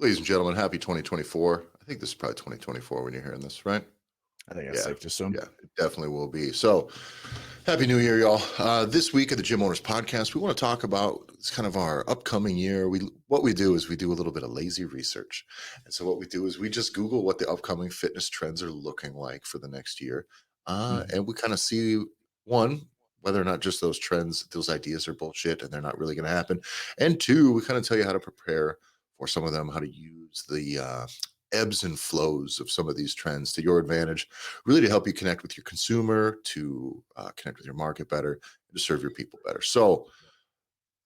Ladies and gentlemen, happy 2024. I think this is probably 2024 when you're hearing this, right? I think that's Yeah. safe to assume. Yeah, it definitely will be. So, happy New Year, y'all. This week at the Gym Owners Podcast, we want to talk about it's kind of our upcoming year. What we do is we do a little bit of lazy research. And so what we do is we just Google what the upcoming fitness trends are looking like for the next year. And we kind of see one, whether or not just those trends, those ideas are bullshit and they're not really going to happen. And two, we kind of tell you how to prepare for some of them, how to use the ebbs and flows of some of these trends to your advantage, really to help you connect with your consumer, to connect with your market better, and to serve your people better. So,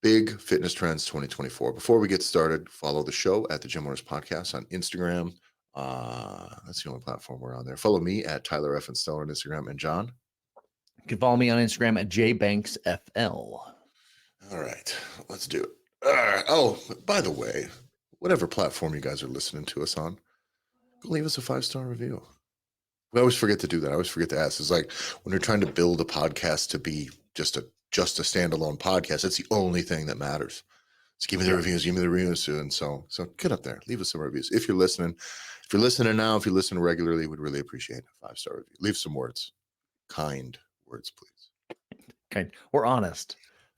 big fitness trends 2024. Before we get started, follow the show at the Gym Owners Podcast on Instagram. That's the only platform we're on there. Follow me at Tyler F. and Stellar on Instagram. And John? You can follow me on Instagram at jbanksfl. All right, let's do it. All right. Oh, by the way, whatever platform you guys are listening to us on, go leave us a 5-star review. We always forget to do that. I always forget to ask. It's like when you're trying to build a podcast to be just a standalone podcast, that's the only thing that matters. Just give me the reviews, and so get up there, leave us some reviews. If you're listening now, if you listen regularly, we'd really appreciate a 5-star review. Leave some words, kind words, please. Okay, or honest.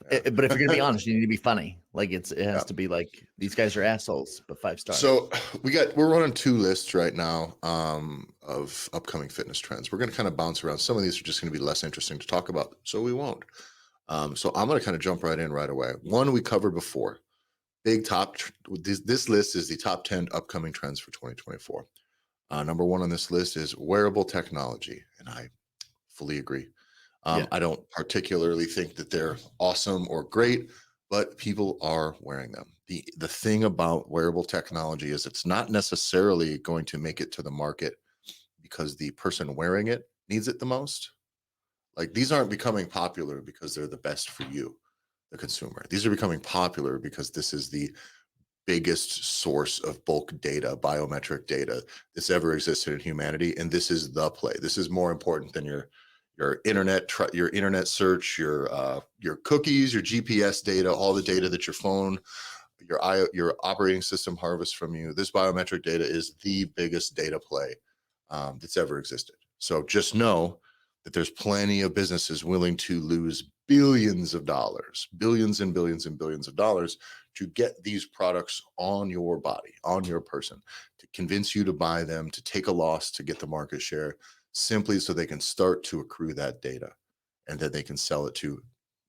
Yeah. But if you're gonna be honest, you need to be funny. Like it has to be like these guys are assholes, but 5 stars. So we're running 2 lists right now of upcoming fitness trends. We're going to kind of bounce around. Some of these are just going to be less interesting to talk about, so we won't. So I'm going to kind of jump right in right away. One we covered before. Big top. This list is the top 10 upcoming trends for 2024. Number 1 on this list is wearable technology, and I fully agree. I don't particularly think that they're awesome or great, but people are wearing them. The thing about wearable technology is it's not necessarily going to make it to the market because the person wearing it needs it the most. Like these aren't becoming popular because they're the best for you, the consumer. These are becoming popular because this is the biggest source of bulk data, biometric data that's ever existed in humanity. And this is the play. This is more important than your internet search, your cookies, your GPS data, all the data that your phone, your operating system harvests from you. This biometric data is the biggest data play that's ever existed. So just know that there's plenty of businesses willing to lose billions of dollars, billions and billions and billions of dollars to get these products on your body, on your person, to convince you to buy them, to take a loss, to get the market share, simply so they can start to accrue that data and then they can sell it to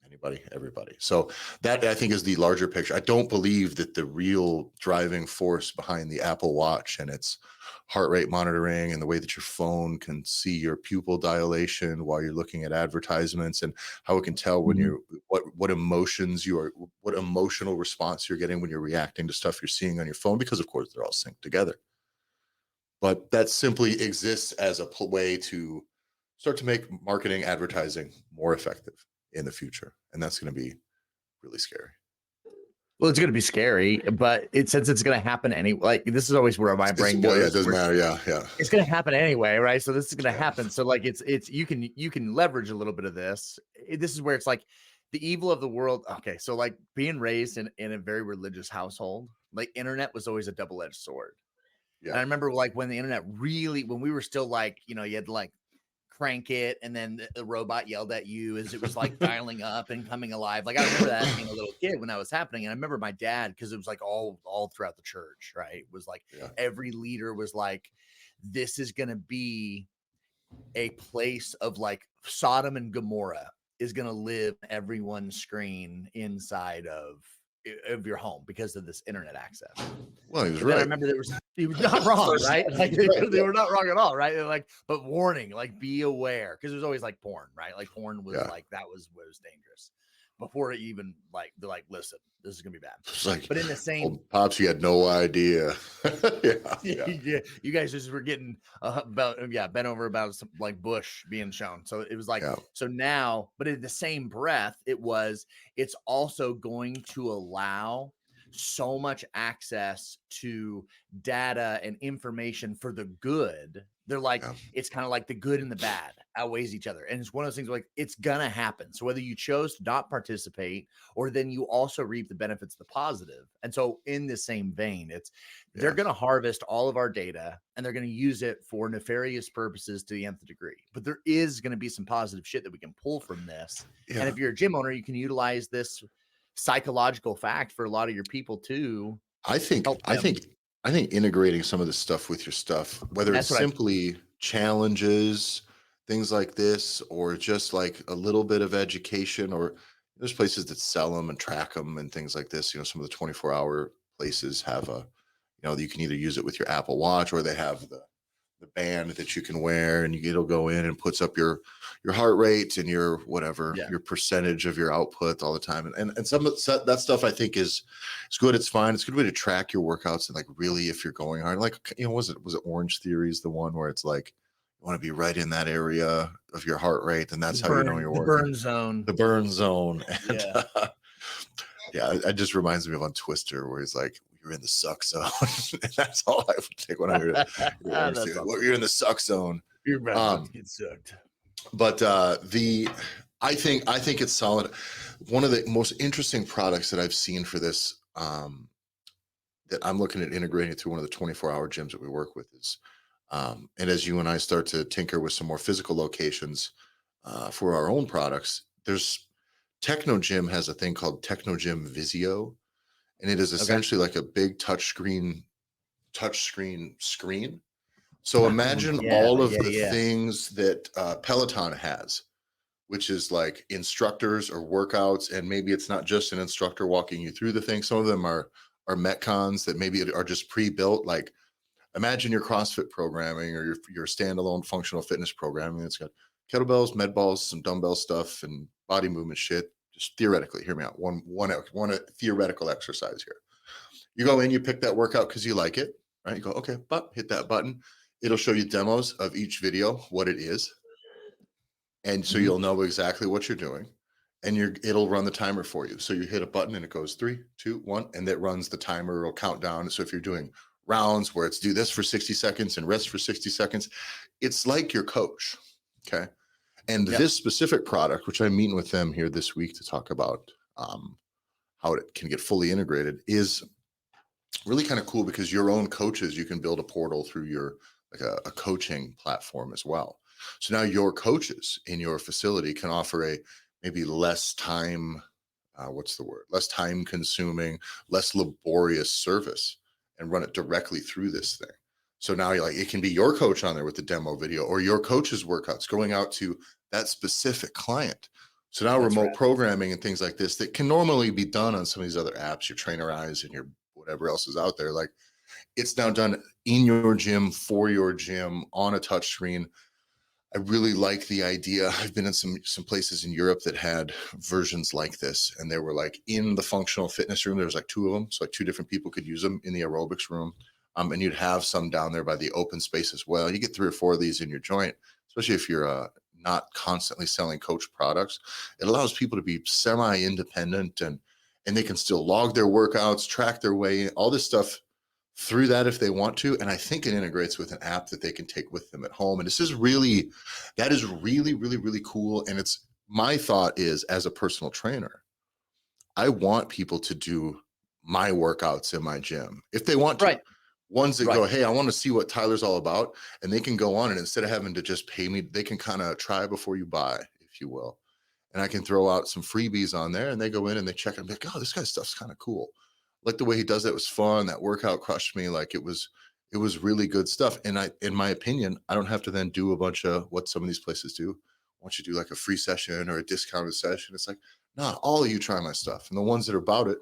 anybody, everybody. So that I think is the larger picture. I don't believe that the real driving force behind the Apple Watch and its heart rate monitoring and the way that your phone can see your pupil dilation while you're looking at advertisements and how it can tell when you're what emotions you are, what emotional response you're getting when you're reacting to stuff you're seeing on your phone, because of course they're all synced together. But that simply exists as a way to start to make marketing, advertising more effective in the future. And that's going to be really scary. Well, it's going to be scary, but since it's going to happen anyway, like this is always where my brain goes. Yeah, it doesn't matter. Yeah. It's going to happen anyway, right? So this is going to happen. So like it's you can leverage a little bit of this. This is where it's like the evil of the world. Okay, so like being raised in a very religious household, like internet was always a double-edged sword. Yeah. And I remember like when the internet when we were still like, you had to like crank it and then the robot yelled at you as it was like dialing up and coming alive. Like I remember that being a little kid when that was happening. And I remember my dad, because it was like all throughout the church, right? It was like every leader was like, this is going to be a place of like Sodom and Gomorrah is going to live everyone's screen inside of your home because of this internet access. Well, he was right. I remember he was not wrong, right? Like they were not wrong at all, right? Like, but warning, like be aware, because it was always like porn, right? Like porn was like that was what was dangerous before it even like they're like, listen, this is gonna be bad. It's like, but in the same pops, you had no idea. yeah. You guys just were getting bent over about some like bush being shown. So it was like so now, but in the same breath, it's also going to allow so much access to data and information for the good. They're like, Yeah. it's kind of like the good and the bad outweighs each other. And it's one of those things like it's gonna happen. So whether you chose to not participate or then you also reap the benefits of the positive. And so in the same vein, they're Yeah. gonna harvest all of our data and they're gonna use it for nefarious purposes to the nth degree. But there is gonna be some positive shit that we can pull from this. And Yeah. if you're a gym owner, you can utilize this psychological fact for a lot of your people to I think help I them. think I think integrating some of this stuff with your stuff, whether it's That's what I simply challenges, things like this, or just like a little bit of education, or there's places that sell them and track them and things like this. Some of the 24-hour places have you can either use it with your Apple Watch, or they have the band that you can wear, and it'll go in and puts up your heart rate and your whatever yeah. your percentage of your output all the time. And some of that stuff I think is good. It's fine. It's a good way to track your workouts, and like really if you're going hard, like was it Orange Theory is the one where it's like you want to be right in that area of your heart rate, and that's how you know you're The working. burn zone. The burn zone. And Yeah. yeah, it just reminds me of on Twister where he's like, "You're in the suck zone." And that's all I would think when I hear That's it. awesome. You're in the suck zone. You're about to Um, get sucked. but I think it's solid. One of the most interesting products that I've seen for this, that I'm looking at integrating through one of the 24-hour gyms that we work with is, and as you and I start to tinker with some more physical locations for our own products, there's Techno Gym has a thing called Techno Gym Visio, and it is Okay. essentially like a big touchscreen screen. So Oh, imagine yeah, all of yeah, the yeah. things that Peloton has, which is like instructors or workouts, and maybe it's not just an instructor walking you through the thing. Some of them are metcons that maybe are just pre-built. Like imagine your CrossFit programming or your standalone functional fitness programming. It's got kettlebells, med balls, some dumbbell stuff, and body movement shit. Just theoretically, hear me out. One theoretical exercise here. You go in, you pick that workout because you like it, right? You go, okay, but hit that button. It'll show you demos of each video, what it is, and so Mhm. you'll know exactly what you're doing, and it'll run the timer for you. So you hit a button and it goes 3 2 1, and that runs the timer. It'll count down. So if you're doing rounds where it's do this for 60 seconds and rest for 60 seconds, it's like your coach. Okay. And Yep. this specific product, which I'm meeting with them here this week to talk about how it can get fully integrated, is really kind of cool because your own coaches, you can build a portal through your like a coaching platform as well. So now your coaches in your facility can offer a maybe less time, what's the word, less time consuming, less laborious service, and run it directly through this thing. So now you're like, it can be your coach on there with the demo video, or your coach's workouts going out to that specific client. So now That's remote right. programming and things like this that can normally be done on some of these other apps, your Trainerize and your whatever else is out there, like it's now done in your gym for your gym on a touch screen. I really like the idea. I've been in some places in Europe that had versions like this, and they were like in the functional fitness room. There was like two of them, so like two different people could use them in the aerobics room, and you'd have some down there by the open space as well. You get 3 or 4 of these in your joint, especially if you're not constantly selling coach products. It allows people to be semi-independent, and they can still log their workouts, track their way, all this stuff through that if they want to. And I think it integrates with an app that they can take with them at home. And that is really, really, really cool. And it's my thought is, as a personal trainer, I want people to do my workouts in my gym if they want to. Right. Ones that Right. go, hey, I want to see what Tyler's all about. And they can go on, and instead of having to just pay me, they can kind of try before you buy, if you will. And I can throw out some freebies on there, and they go in and they check it and be like, oh, this guy's stuff's kind of cool. Like the way he does it was fun. That workout crushed me. Like it was really good stuff. And in my opinion, I don't have to then do a bunch of what some of these places do. Once you do like a free session or a discounted session, it's like, nah, all of you try my stuff. And the ones that are about it,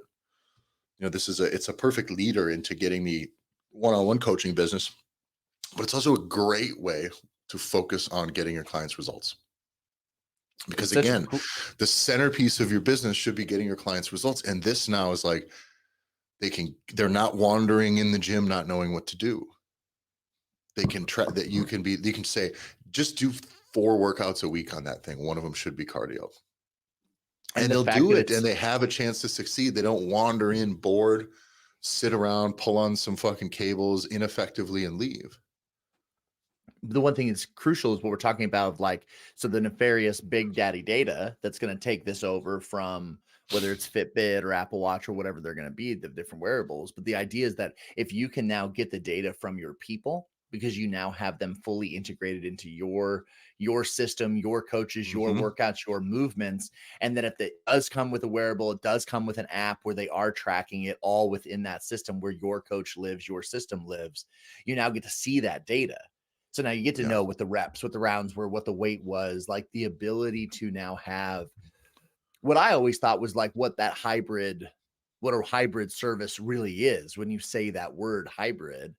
it's a perfect leader into getting the one-on-one coaching business, but it's also a great way to focus on getting your clients results. It's Because such a again, cool. the centerpiece of your business should be getting your clients results. And this now is like they're not wandering in the gym, not knowing what to do. They can try that you can say, just do 4 workouts a week on that thing. One of them should be cardio. And And the they'll fact do that it and it's they have a chance to succeed. They don't wander in bored, sit around, pull on some fucking cables ineffectively and leave. the one thing that's crucial is what we're talking about, like, so the nefarious big daddy data that's going to take this over from whether it's Fitbit or Apple Watch or whatever they're going to be, the different wearables. But the idea is that if you can now get the data from your people, because you now have them fully integrated into your system, your coaches, your Mhm. workouts, your movements, and that if it does come with a wearable, it does come with an app where they are tracking it all within that system where your coach lives, your system lives, you now get to see that data. So now you get to Yeah. know what the reps, what the rounds were, what the weight was, like the ability to now have what I always thought was like what a hybrid service really is when you say that word hybrid.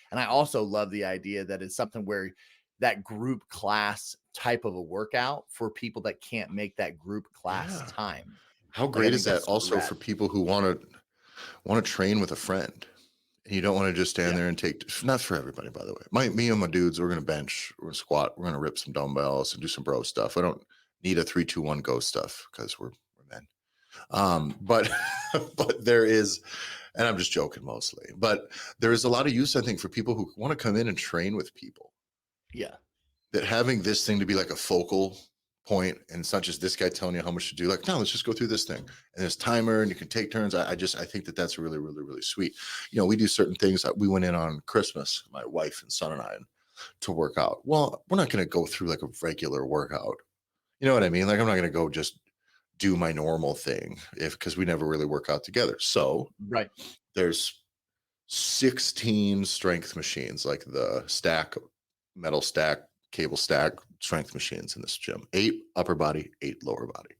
And I also love the idea that it's something where that group class type of a workout for people that can't make that group class Yeah. time. How Like, I great is think that that's super also rad. for people who want to train with a friend? And you don't want to just stand Yeah. there and take, not for everybody, by the way. Me and my dudes, we're going to bench, we're going to squat, we're going to rip some dumbbells and do some bro stuff. I don't need a 3-2-1 go stuff because we're men. But, but there is, and I'm just joking mostly, but there is a lot of use, I think, for people who want to come in and train with people, Yeah. that having this thing to be like a focal point, and it's not just this guy telling you how much to do. Like, no, let's just go through this thing, and there's timer, and you can take turns. I think that that's really, really, really sweet. We do certain things. We went in on Christmas, my wife and son and I, to work out. Well, we're not going to go through like a regular workout. You know what I mean? Like, I'm not going to go just do my normal thing because we never really work out together. So Right. there's 16 strength machines, like the metal stack, cable stack strength machines in this gym. 8 upper body, 8 lower body.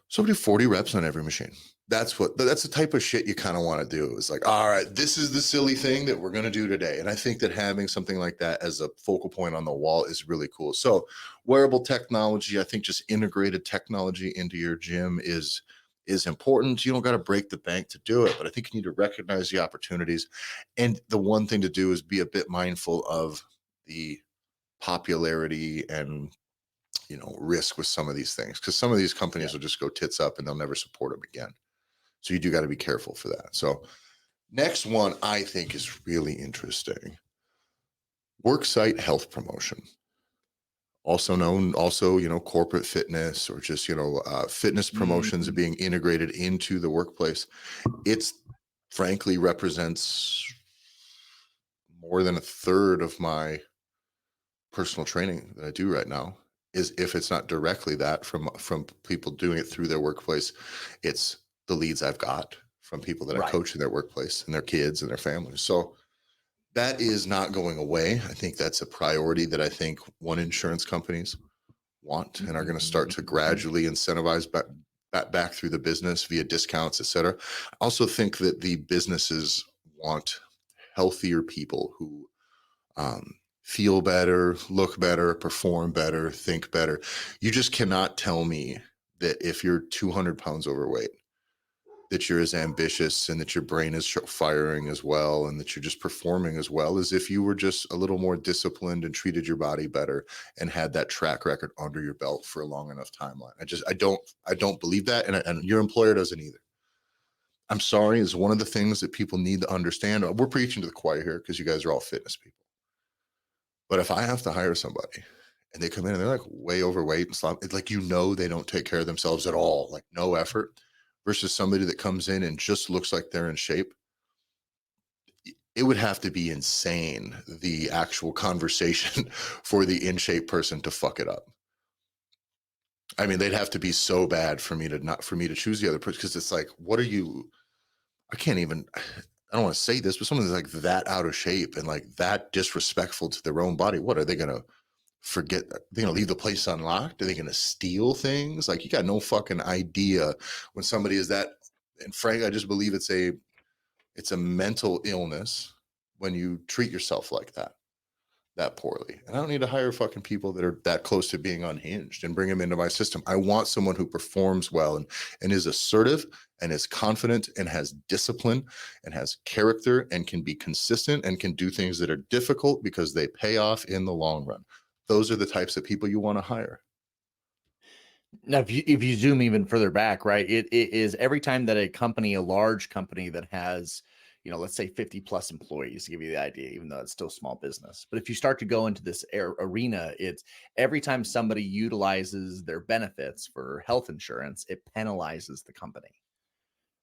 So we do 40 reps on every machine. That's the type of shit you kind of want to do. It's like, all right, this is the silly thing that we're going to do today. And I think that having something like that as a focal point on the wall is really cool. So wearable technology, I think just integrated technology into your gym is important. You don't got to break the bank to do it, but I think you need to recognize the opportunities. And the one thing to do is be a bit mindful of the popularity and risk with some of these things, because some of these companies Yeah. will just go tits up and they'll never support them again. So you do got to be careful for that. So next one I think is really interesting. Worksite health promotion, also known, corporate fitness, or just fitness promotions Mhm. being integrated into the workplace. It's frankly represents more than a third of my personal training that I do right now. Is, if it's not directly that from people doing it through their workplace, it's the leads I've got from people that I Right. coach in their workplace and their kids and their families. So that is not going away. I think that's a priority that I think one insurance companies want and are going to start to Mhm. gradually incentivize back through the business via discounts, et cetera. I also think that the businesses want healthier people who feel better, look better, perform better, think better. You just cannot tell me that if you're 200 pounds overweight, that you're as ambitious and that your brain is firing as well and that you're just performing as well as if you were just a little more disciplined and treated your body better and had that track record under your belt for a long enough timeline. I don't believe that, and your employer doesn't either. I'm sorry, is one of the things that people need to understand. We're preaching to the choir here because you guys are all fitness people. But if I have to hire somebody and they come in and they're like way overweight and slump, it's like, they don't take care of themselves at all, like no effort, versus somebody that comes in and just looks like they're in shape. It would have to be insane, the actual conversation for the in shape person to fuck it up. I mean, they'd have to be so bad for me to choose the other person, because it's like, what are you? I can't even. I don't want to say this, but someone that's like that out of shape and like that disrespectful to their own body. What are they gonna forget? They're gonna leave the place unlocked? Are they gonna steal things? Like, you got no fucking idea when somebody is that. And Frank, I just believe it's a mental illness when you treat yourself like that poorly. And I don't need to hire fucking people that are that close to being unhinged and bring them into my system. I want someone who performs well and is assertive and is confident and has discipline and has character and can be consistent and can do things that are difficult because they pay off in the long run. Those are the types of people you want to hire. Now, if you zoom even further back, right, it is every time that a company, a large company that has, let's say 50 plus employees, to give you the idea, even though it's still small business. But if you start to go into this arena, it's every time somebody utilizes their benefits for health insurance, it penalizes the company,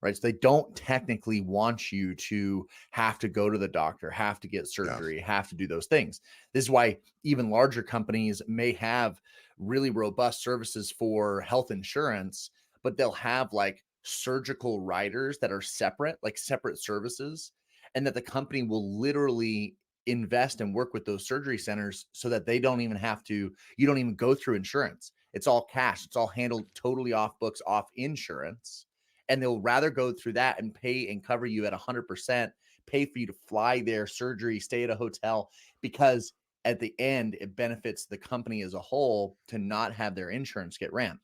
right? So they don't technically want you to have to go to the doctor, have to get Yeah. surgery, have to do those things. This is why even larger companies may have really robust services for health insurance, but they'll have like surgical riders that are separate, like separate services, and that the company will literally invest and work with those surgery centers so that they don't even have to, you don't even go through insurance. It's all cash. It's all handled totally off books, off insurance, and they'll rather go through that and pay and cover you at 100%, pay for you to fly there, surgery, stay at a hotel, because at the end, it benefits the company as a whole to not have their insurance get ran.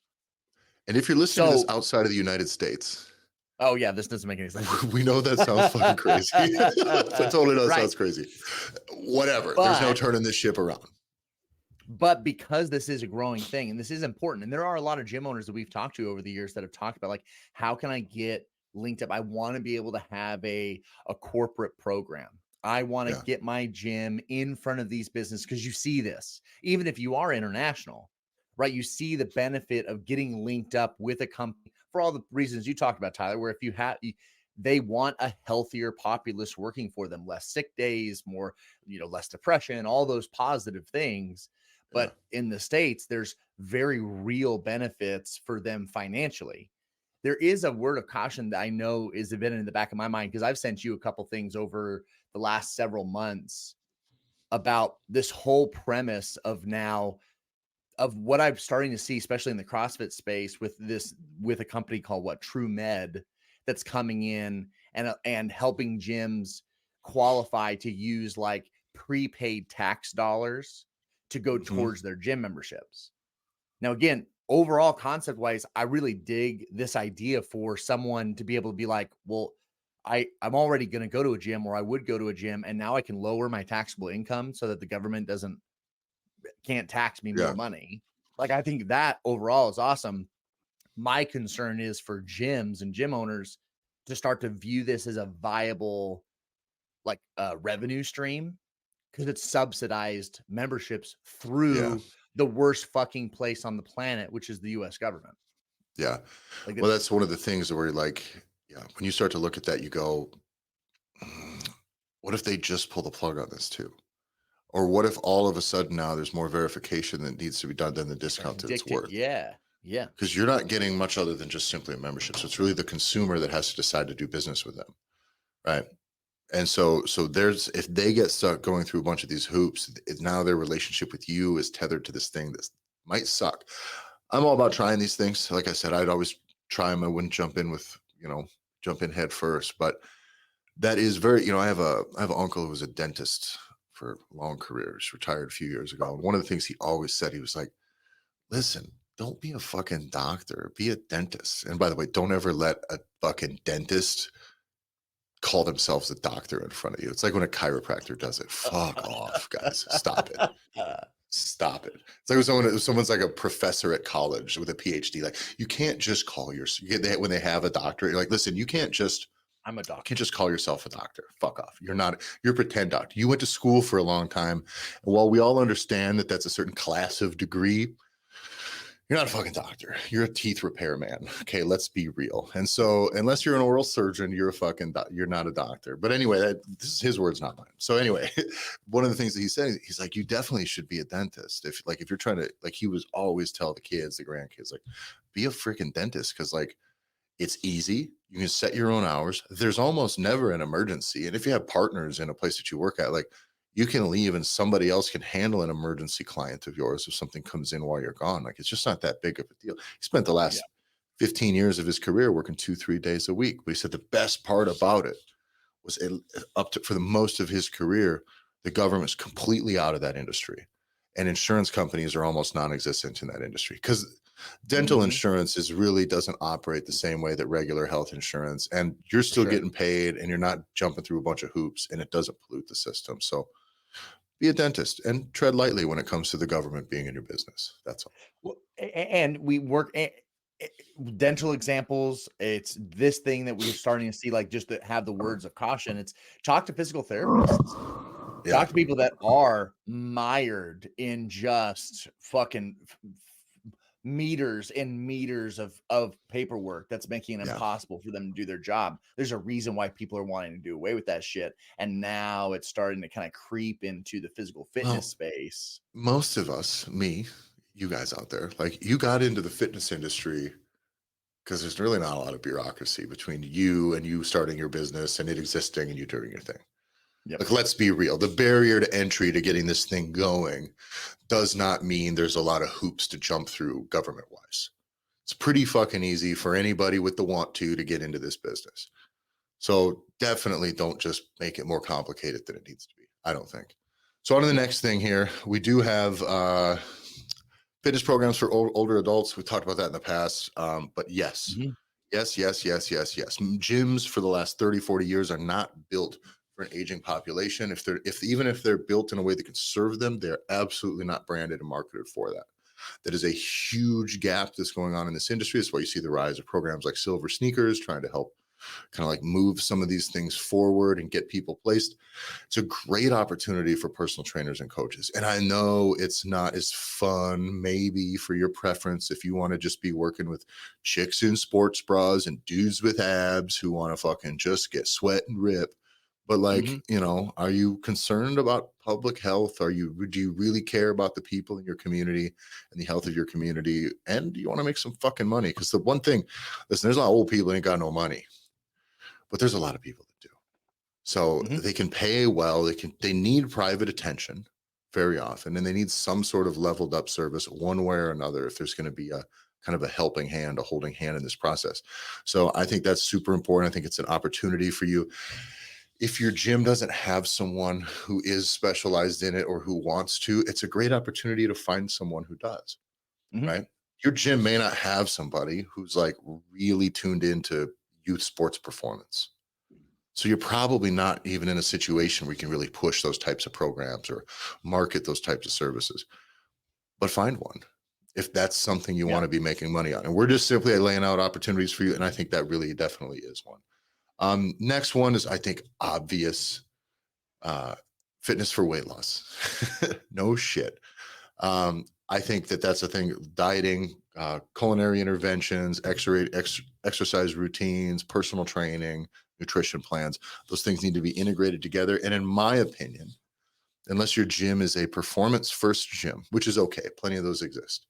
And if you're listening to this So, outside of the United States, oh yeah, this doesn't make any sense. we know that sounds fucking crazy. That totally does Right. sounds crazy. Whatever. There's no But turning this ship around. because this is a growing thing and this is important, and there are a lot of gym owners that we've talked to over the years that have talked about like, how can I get linked up? I want to be able to have a corporate program. I want to Yeah. get my gym in front of these businesses, because you see this, even if you are international, right? You see the benefit of getting linked up with a company for all the reasons you talked about, Tyler, where if you have, they want a healthier populace working for them, less sick days, more, less depression, all those positive things. Yeah. But in the States, there's very real benefits for them financially. There is a word of caution that I know is been in the back of my mind, because I've sent you a couple things over the last several months about this whole premise of now of what I'm starting to see, especially in the CrossFit space, with a company called True Med, that's coming in and helping gyms qualify to use like prepaid tax dollars to go Mhm. towards their gym memberships. Now, again, overall concept wise, I really dig this idea for someone to be able to be like, well, I'm already going to go to a gym, or I would go to a gym, and now I can lower my taxable income so that the government can't tax me more Yeah. money. Like, I think that overall is awesome. My concern is for gyms and gym owners to start to view this as a viable like revenue stream, because it's subsidized memberships Yeah. through the worst fucking place on the planet, which is the US government. Yeah. Like, Well, that's one of the things where like, yeah, when you start to look at that, you go, what if they just pull the plug on this too? Or what if all of a sudden now there's more verification that needs to be done than the discount that it's dictate, worth? yeah, yeah, Because you're not getting much other than just simply a membership. So it's really the consumer that has to decide to do business with them. Right. And so there's if they get stuck going through a bunch of these hoops, now their relationship with you is tethered to this thing that might suck. I'm all about trying these things. Like I said, I'd always try them. I wouldn't jump in head first. But that is very, I have an uncle who was a dentist for a long career. He's retired a few years ago. And one of the things he always said, he was like, listen, don't be a fucking doctor, be a dentist. And by the way, don't ever let a fucking dentist call themselves a doctor in front of you. It's like when a chiropractor does it. Fuck off, guys. Stop it. Stop it. It's like when someone's like a professor at college with a PhD. Like you can't just call when they have a doctorate. You're like, listen, I'm a you can't doctor. just call yourself a doctor. Fuck off. You're a pretend doctor. You went to school for a long time. And while we all understand that that's a certain class of degree, you're not a fucking doctor. You're a teeth repairman. Okay, let's be real. And so, unless you're an oral surgeon, you're not a doctor. But anyway, this is his words, not mine. So anyway, one of the things that he said, he's like, you definitely should be a dentist. If you're trying to, like, he was always tell the grandkids, like, be a freaking dentist, because like it's easy. You can set your own hours. There's almost never an emergency. And if you have partners in a place that you work at, like you can leave and somebody else can handle an emergency client of yours if something comes in while you're gone. Like it's just not that big of a deal. He spent the Yeah. last 15 years of his career working 2-3 days a week. But he said the best part about it was for the most of his career, the government's completely out of that industry. And insurance companies are almost non-existent in that industry because dental Mhm. insurance really doesn't operate the same way that regular health insurance, and you're For still sure. getting paid and you're not jumping through a bunch of hoops, and it doesn't pollute the system. So be a dentist and tread lightly when it comes to the government being in your business. That's all. Well, and we work dental examples. It's this thing that we're starting to see, like just to have the words of caution. It's talk to physical therapists. Yeah. Talk to people that are mired in just fucking meters and meters of paperwork that's making it Yeah. impossible for them to do their job. There's a reason why people are wanting to do away with that shit. And now it's starting to kind of creep into the physical fitness Well, space. most of us, me, you guys out there, like you got into the fitness industry because there's really not a lot of bureaucracy between you and you starting your business and it existing and you doing your thing. Yep. Like, let's be real. The barrier to entry to getting this thing going does not mean there's a lot of hoops to jump through government wise. It's pretty fucking easy for anybody with the want to get into this business. So definitely don't just make it more complicated than it needs to be. I don't think. So on to the next thing here. We do have fitness programs for older adults. We talked about that in the past. But yes, yes. Gyms for the last 30, 40 years are not built for an aging population. Even if they're built in a way that can serve them, they're absolutely not branded and marketed for that. That is a huge gap that's going on in this industry. That's why you see the rise of programs like Silver Sneakers trying to help kind of like move some of these things forward and get people placed. It's a great opportunity for personal trainers and coaches. And I know it's not as fun, maybe for your preference, if you want to just be working with chicks in sports bras and dudes with abs who want to fucking just get sweat and rip. But like, you know, are you concerned about public health? Do you really care about the people in your community and the health of your community? And do you want to make some fucking money? Because the one thing, listen, there's a lot of old people who ain't got no money, but there's a lot of people that do. So they can pay well. They need private attention very often, and they need some sort of leveled up service one way or another if there's going to be a kind of a helping hand, a holding hand in this process. So I think that's super important. I think it's an opportunity for you. If your gym doesn't have someone who is specialized in it or who wants to, it's a great opportunity to find someone who does, right? Your gym may not have somebody who's like really tuned into youth sports performance. So you're probably not even in a situation where you can really push those types of programs or market those types of services, but find one if that's something you want to be making money on. And we're just simply laying out opportunities for you. And I think that really definitely is one. Next one is, I think, obvious, fitness for weight loss. No shit. I think that's a thing. Dieting, culinary interventions, exercise routines, personal training, nutrition plans. Those things need to be integrated together. And in my opinion, unless your gym is a performance first gym, which is okay, plenty of those exist.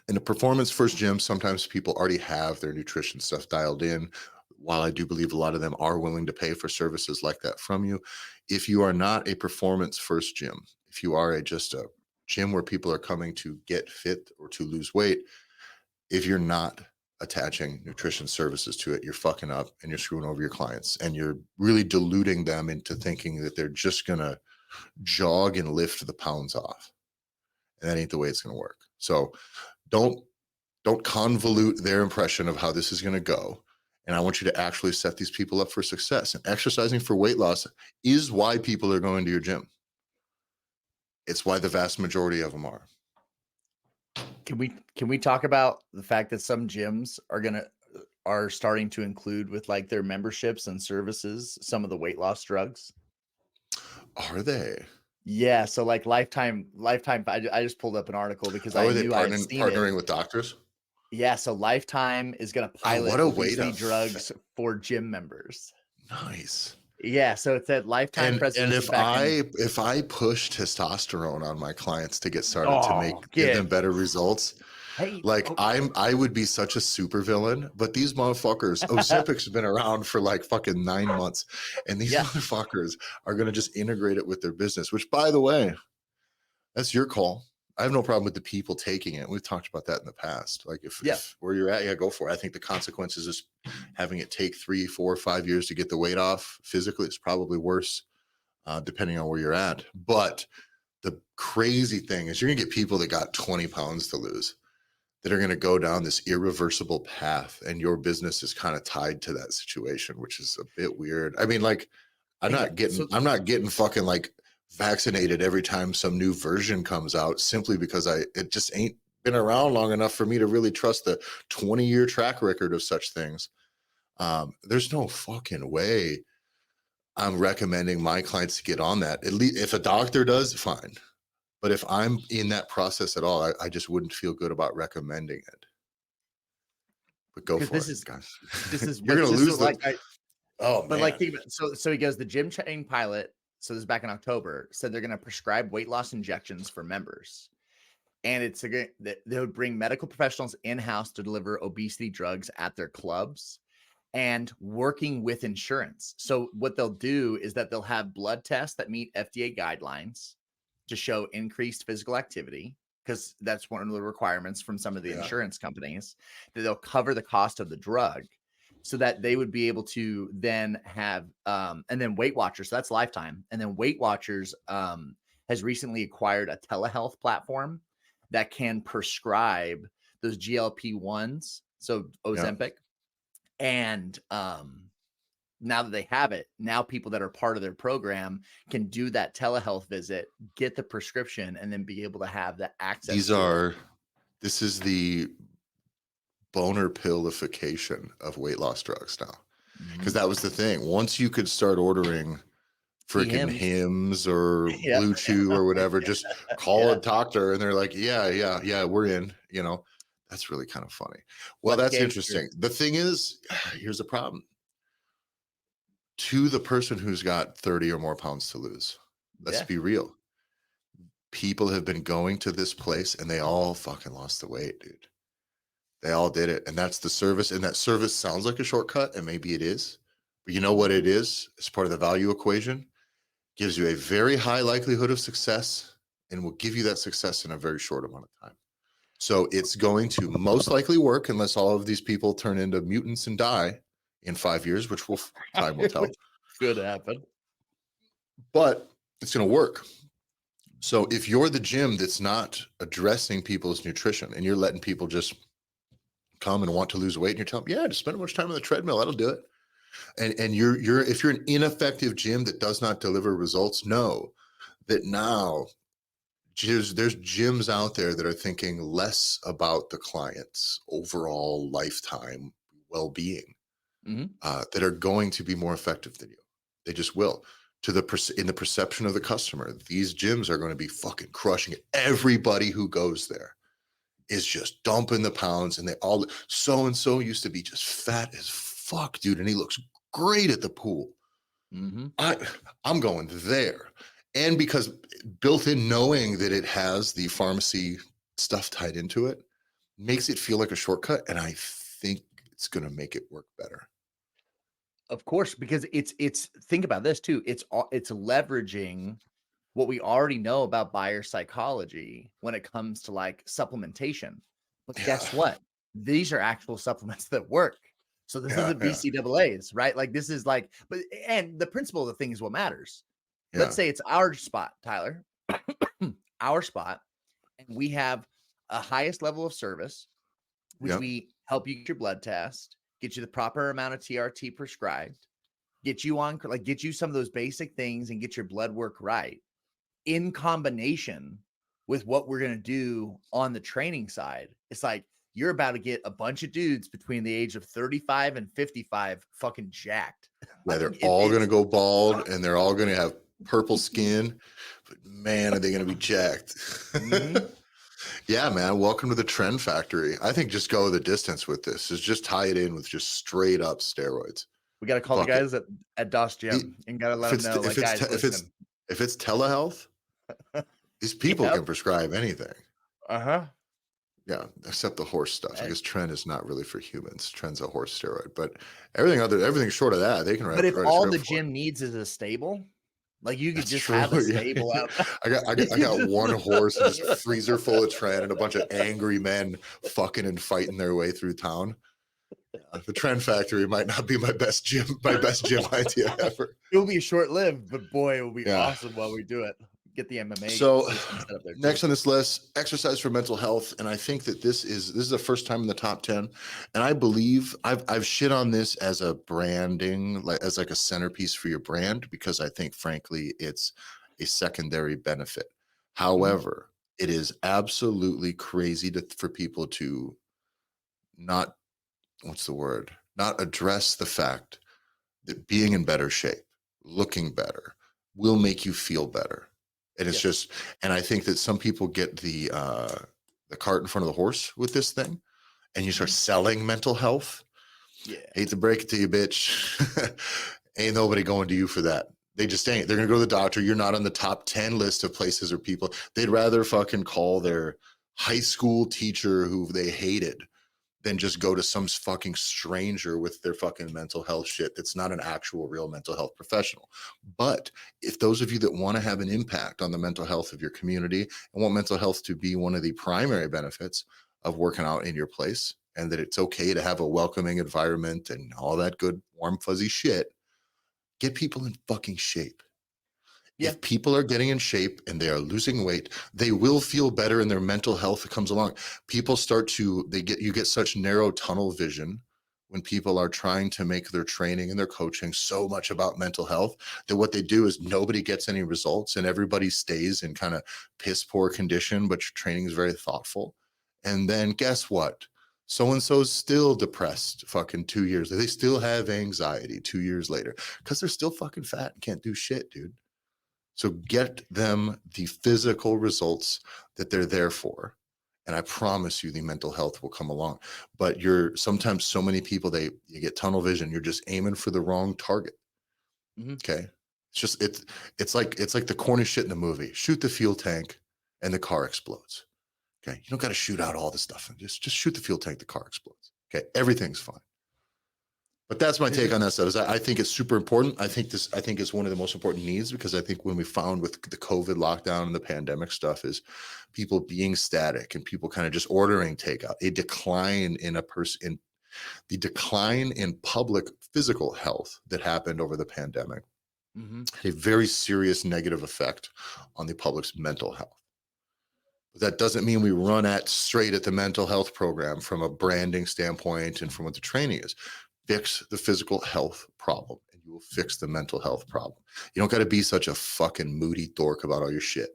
In a performance first gym, sometimes people already have their nutrition stuff dialed in. While I do believe a lot of them are willing to pay for services like that from you, if you are not a performance first gym, if you are just a gym where people are coming to get fit or to lose weight, if you're not attaching nutrition services to it, you're fucking up and you're screwing over your clients and you're really deluding them into thinking that they're just going to jog and lift the pounds off. And that ain't the way it's going to work. So don't convolute their impression of how this is going to go. And I want you to actually set these people up for success. And exercising for weight loss is why people are going to your gym. It's why the vast majority of them are. Can we talk about the fact that some gyms are starting to include with like their memberships and services some of the weight loss drugs? Are they? Yeah, so like Lifetime. I just pulled up an article because I Are they knew I had seen partnering it. with doctors? Yeah, so Lifetime is going to pilot what a way obesity to drugs for gym members. Nice. Yeah, so it said Lifetime And president. if I push testosterone on my clients to get started to give them better results, I would be such a super villain. But these motherfuckers, Ozempic's been around for like fucking 9 months, and these motherfuckers are going to just integrate it with their business. Which, by the way, that's your call. I have no problem with the people taking it. We've talked about that in the past. Like if where you're at, go for it. I think the consequences is having it take 3, 4, 5 years to get the weight off physically is probably worse, depending on where you're at. But the crazy thing is you're going to get people that got 20 pounds to lose that are going to go down this irreversible path. And your business is kind of tied to that situation, which is a bit weird. I mean, like I'm not getting fucking like vaccinated every time some new version comes out, simply because it just ain't been around long enough for me to really trust the 20-year track record of such things. There's no fucking way I'm recommending my clients to get on that. At least if a doctor does, fine. But if I'm in that process at all, I just wouldn't feel good about recommending it. But go Because for it, guys. this is You're what gonna this is lose what, the. like Oh but like man. think about, so he goes, the gym chain pilot, so this is back in October, said they're going to prescribe weight loss injections for members, and it's that they would bring medical professionals in-house to deliver obesity drugs at their clubs, and working with insurance. So what they'll do is that they'll have blood tests that meet FDA guidelines to show increased physical activity, because that's one of the requirements from some of the Yeah. insurance companies, that they'll cover the cost of the drug, so that they would be able to then have and then Weight Watchers, so that's lifetime, and then Weight Watchers has recently acquired a telehealth platform that can prescribe those GLP-1s, so Yeah. Ozempic. And now that they have it, now people that are part of their program can do that telehealth visit, get the prescription, and then be able to have that access to it. This is the boner pillification of weight loss drugs now. Because that was the thing. Once you could start ordering freaking Hims. Hims or Yep. Blue Chew or whatever, just call Yeah. a doctor and they're like, yeah, we're in, that's really kind of funny. Well, What that's gauge interesting. The thing is, here's the problem. To the person who's got 30 or more pounds to lose, let's Yeah. be real. People have been going to this place and they all fucking lost the weight, dude. They all did it. And that's the service. And that service sounds like a shortcut, and maybe it is. But you know what it is? It's part of the value equation. Gives you a very high likelihood of success and will give you that success in a very short amount of time. So it's going to most likely work unless all of these people turn into mutants and die in 5 years, which time will tell. Which could happen. But it's going to work. So if you're the gym that's not addressing people's nutrition and you're letting people just come and want to lose weight, and you're telling them, yeah, just spend much time on the treadmill, that'll do it. And you're if you're an ineffective gym that does not deliver results, know that now there's gyms out there that are thinking less about the client's overall lifetime well-being, that are going to be more effective than you. They just will. In the perception of the customer, these gyms are going to be fucking crushing it. Everybody who goes there is just dumping the pounds, and they all, so and so used to be just fat as fuck, dude, and he looks great at the pool. I'm going there. And because built in, knowing that it has the pharmacy stuff tied into it makes it feel like a shortcut, and I think it's going to make it work better. Of course, because it's think about this too. It's leveraging what we already know about buyer psychology when it comes to like supplementation. But guess what? These are actual supplements that work. So this isn't BCAAs, right? Like this is like, and the principle of the thing is what matters. Let's say it's our spot, Tyler, our spot, and we have a highest level of service, which we help you get your blood test, get you the proper amount of TRT prescribed, get you on, like get you some of those basic things and get your blood work right, in combination with what we're going to do on the training side. It's like, you're about to get a bunch of dudes between the age of 35 and 55 fucking jacked. Yeah, they're all going to go bald and they're all going to have purple skin, but man, are they going to be jacked. Yeah, man. Welcome to the Trend Factory. I think just go the distance with this. Is just tie it in with just straight up steroids. We got to call the guys at DOS Gym and got to let them know, like, guys, listen. If it's telehealth, these people can prescribe anything. Yeah, except the horse stuff. I guess Tren is not really for humans. Tren's a horse steroid, but everything short of that, they can write. But if all the gym needs is a stable, like you could just have a stable out. I got one horse and just a freezer full of Tren and a bunch of angry men fucking and fighting their way through town. The Trend Factory might not be my best gym idea ever. It will be short-lived, but boy, it will be awesome while we do it. Get the MMA. So next on this list, exercise for mental health, and I think that this is the first time in the top 10, and I believe I've shit on this as a branding, as like a centerpiece for your brand, because I think frankly it's a secondary benefit. Mhm. However, it is absolutely crazy for people to not, what's the word? Not address the fact that being in better shape, looking better, will make you feel better. And it's Yes. just, and I think that some people get the cart in front of the horse with this thing, and you start Mhm. selling mental health. Yeah. Hate to break it to you, bitch. Ain't nobody going to you for that. They just ain't. They're gonna go to the doctor. You're not on the top 10 list of places or people. They'd rather fucking call their high school teacher who they hated than just go to some fucking stranger with their fucking mental health shit that's not an actual real mental health professional. But if those of you that want to have an impact on the mental health of your community and want mental health to be one of the primary benefits of working out in your place, and that it's okay to have a welcoming environment and all that good warm fuzzy shit, get people in fucking shape. Yeah. If people are getting in shape and they are losing weight, they will feel better and their mental health comes along. People start to, you get such narrow tunnel vision when people are trying to make their training and their coaching so much about mental health that what they do is nobody gets any results and everybody stays in kind of piss poor condition, but your training is very thoughtful. And then guess what? So and so's still depressed fucking 2 years. They still have anxiety 2 years later because they're still fucking fat and can't do shit, dude. So get them the physical results that they're there for. And I promise you the mental health will come along. But you're sometimes so many people, you get tunnel vision, you're just aiming for the wrong target. Mhm. Okay. It's like the corny shit in the movie. Shoot the fuel tank and the car explodes. Okay. You don't got to shoot out all the stuff and just shoot the fuel tank, the car explodes. Okay. Everything's fine. But that's my There's take just on that stuff. I think it's super important. I think it's one of the most important needs because I think when we found with the COVID lockdown and the pandemic stuff is people being static and people kind of just ordering takeout, a decline in the decline in public physical health that happened over the pandemic, Mhm. had a very serious negative effect on the public's mental health. But that doesn't mean we run at straight at the mental health program from a branding standpoint and from what the training is. Fix the physical health problem and you will fix the mental health problem. You don't got to be such a fucking moody dork about all your shit.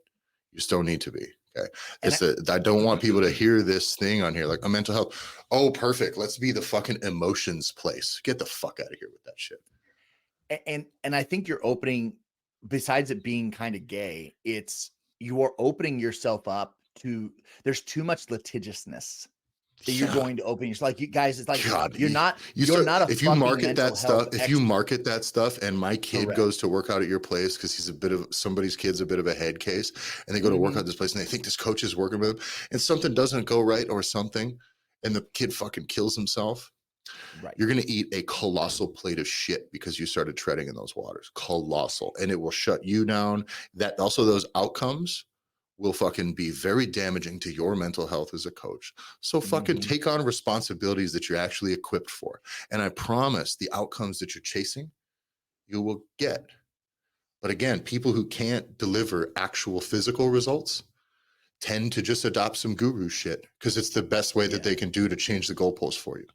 You just don't need to be. Okay. And I, I don't want people to hear this thing on here like a mental health. Oh, perfect. Let's be the fucking emotions place. Get the fuck out of here with that shit. and I think you're opening, besides it being kind of gay, it's you are opening yourself up to, there's too much litigiousness that you're Yeah. going to open yourself. Like you guys, it's like God, you you're start not a if you fucking market mental that health stuff, if you expert. market that stuff, and my kid Correct. goes to work out at your place because he's a bit of somebody's kid's a bit of a head case, and they go to work Mhm. out this place and they think this coach is working with him, and something doesn't go right or something, and the kid fucking kills himself. Right. You're gonna eat a colossal plate of shit because you started treading in those waters. Colossal, and it will shut you down. That also those outcomes will fucking be very damaging to your mental health as a coach. So fucking Mhm. take on responsibilities that you're actually equipped for. And I promise the outcomes that you're chasing, you will get. But again, people who can't deliver actual physical results tend to just adopt some guru shit because it's the best way that Yeah. they can do to change the goalposts for you.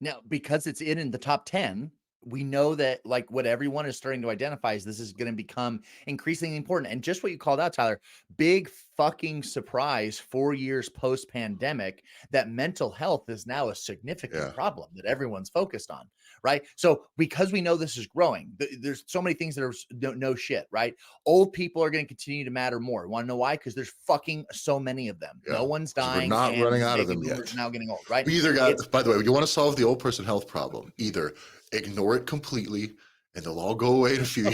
Now, because it's in the top 10, we know that like what everyone is starting to identify is this is going to become increasingly important. And just what you called out, Tyler, big fucking surprise 4 years post pandemic that mental health is now a significant Yeah. problem that everyone's focused on. Right. So, because we know this is growing, there's so many things that are no shit. Right. Old people are going to continue to matter more. Want to know why? Because there's fucking so many of them. Yeah. No one's Because we're dying not running and out of baby them boomers yet. are now getting old. Right. We either It's got, by the way, you want to solve the old person health problem, either ignore it completely and they'll all go away in a few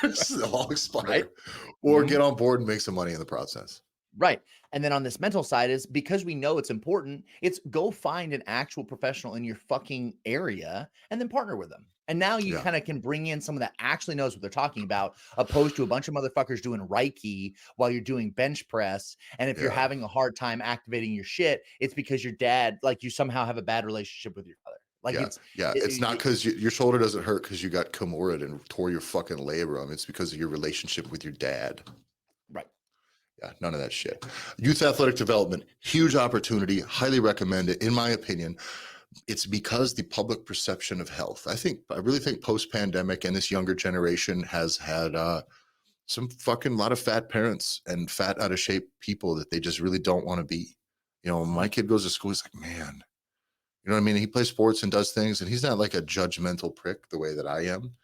years, they'll all expire, right. or Mhm. get on board and make some money in the process. Right. And then on this mental side is because we know it's important, it's go find an actual professional in your fucking area and then partner with them. And now you Yeah. kind of can bring in someone that actually knows what they're talking about, opposed to a bunch of motherfuckers doing Reiki while you're doing bench press. And if you're Yeah. having a hard time activating your shit, it's because your dad, like you somehow have a bad relationship with your father. Like Yeah. Yeah. It's not because your shoulder doesn't hurt because you got Kimura and tore your fucking labrum. It's because of your relationship with your dad. right. Yeah, none of that shit. Youth athletic development, huge opportunity. Highly recommend it. In my opinion, it's because the public perception of health. I really think post pandemic and this younger generation has had some fucking lot of fat parents and fat out of shape people that they just really don't want to be. You know, when my Mhm. kid goes to school, he's like, man, you know what I mean? He plays sports and does things, and he's not like a judgmental prick the way that I am,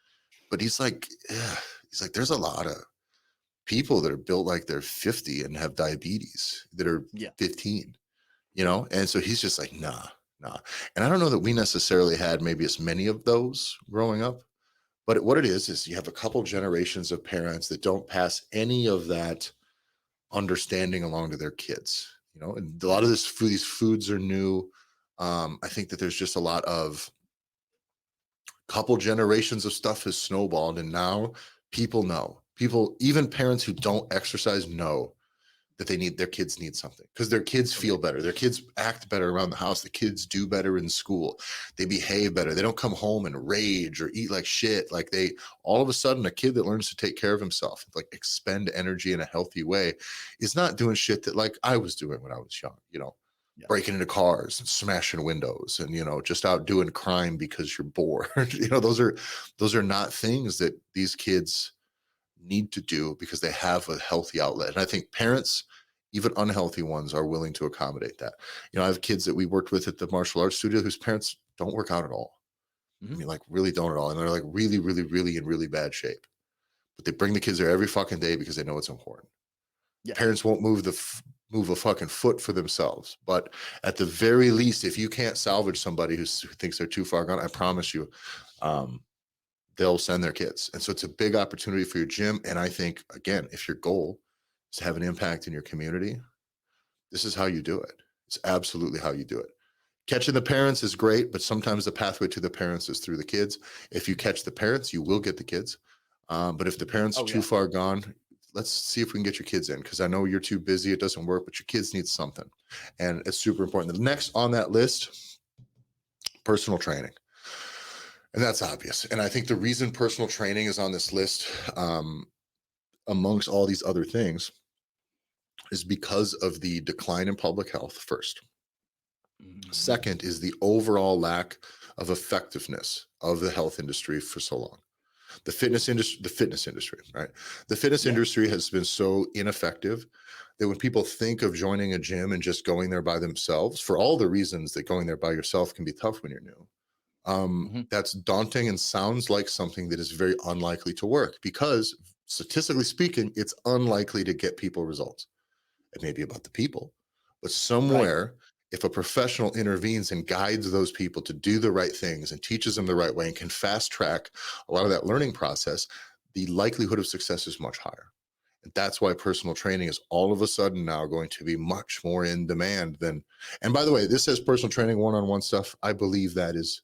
but he's like, there's a lot of people that are built like they're 50 and have diabetes that are Yeah. 15, you know? And so he's just like, nah, nah. And I don't know that we necessarily had maybe as many of those growing up, but what it is you have a couple generations of parents that don't pass any of that understanding along to their kids, you know, and a lot of these foods are new. I think that there's just a lot of couple generations of stuff has snowballed, and now people know. People, even parents who don't exercise, know that their kids need something because their kids feel Okay. better. Their kids act better around the house. The kids do better in school. They behave better. They don't come home and rage or eat like shit. Like all of a sudden, a kid that learns to take care of himself, like expend energy in a healthy way, is not doing shit that like I was doing when I was young, you know, Yeah. breaking into cars and smashing windows and, you know, just out doing crime because you're bored. You know, those are not things that these kids need to do because they have a healthy outlet. And I think parents, even unhealthy ones, are willing to accommodate that. You know, I have kids that we worked with at the martial arts studio whose parents don't work out at all. I Mhm. mean, like really don't at all. And they're like really, really, really in really bad shape. But they bring the kids there every fucking day because they know it's important. Yeah. Parents won't move a fucking foot for themselves. But at the very least, if you can't salvage somebody who thinks they're too far gone, I promise you, um, they'll send their kids. And so it's a big opportunity for your gym. And I think, again, if your goal is to have an impact in your community, this is how you do it. It's absolutely how you do it. Catching the parents is great, but sometimes the pathway to the parents is through the kids. If you catch the parents, you will get the kids. But if the parents are Oh too yeah. far gone, let's see if we can get your kids in because I know you're too busy. It doesn't work, but your kids need something. And it's super important. The next on that list, personal training. And that's obvious. And I think the reason personal training is on this list, amongst all these other things, is because of the decline in public health, first. Mhm. Second is the overall lack of effectiveness of the health industry for so long. The fitness industry, right? The fitness Yeah. industry has been so ineffective that when people think of joining a gym and just going there by themselves, for all the reasons that going there by yourself can be tough when you're new, Mhm. that's daunting and sounds like something that is very unlikely to work because statistically speaking, it's unlikely to get people results. It may be about the people, but Right. somewhere, if a professional intervenes and guides those people to do the right things and teaches them the right way and can fast track a lot of that learning process, the likelihood of success is much higher. And that's why personal training is all of a sudden now going to be much more in demand than. And by the way, this says personal training one-on-one stuff. I believe that is